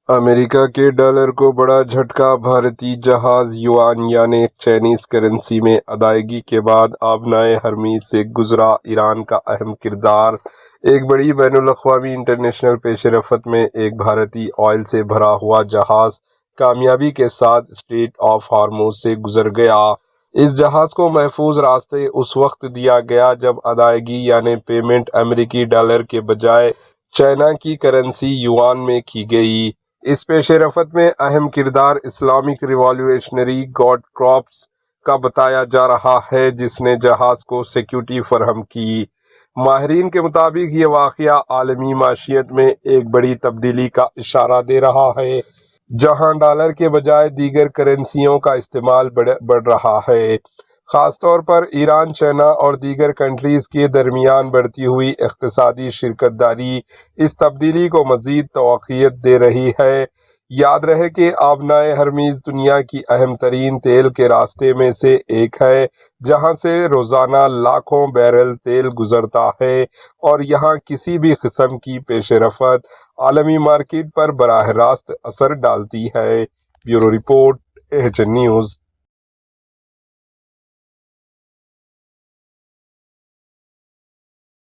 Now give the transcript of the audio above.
امریکہ کے ڈالر کو بڑا جھٹکا۔ بھارتی جہاز یوان یعنی چائنیز کرنسی میں ادائیگی کے بعد آبنائے ہرمیز سے گزرا۔ ایران کا اہم کردار۔ ایک بڑی بین الاقوامی انٹرنیشنل پیش رفت میں ایک بھارتی آئل سے بھرا ہوا جہاز کامیابی کے ساتھ اسٹریٹ آف ہارموز سے گزر گیا۔ اس جہاز کو محفوظ راستے اس وقت دیا گیا جب ادائیگی یعنی پیمنٹ امریکی ڈالر کے بجائے چائنا کی کرنسی یوان میں کی گئی۔ اس پیش رفت میں اہم کردار اسلامک ریولیوشنری گارڈ کارپس کا بتایا جا رہا ہے، جس نے جہاز کو سیکیورٹی فراہم کی۔ ماہرین کے مطابق یہ واقعہ عالمی معیشت میں ایک بڑی تبدیلی کا اشارہ دے رہا ہے، جہاں ڈالر کے بجائے دیگر کرنسیوں کا استعمال بڑھ رہا ہے۔ خاص طور پر ایران، چائنا اور دیگر کنٹریز کے درمیان بڑھتی ہوئی اقتصادی شراکت داری اس تبدیلی کو مزید تقویت دے رہی ہے۔ یاد رہے کہ آبنائے ہرمیز دنیا کی اہم ترین تیل کے راستے میں سے ایک ہے، جہاں سے روزانہ لاکھوں بیرل تیل گزرتا ہے اور یہاں کسی بھی قسم کی پیش رفت عالمی مارکیٹ پر براہ راست اثر ڈالتی ہے۔ Bureau report, H N news.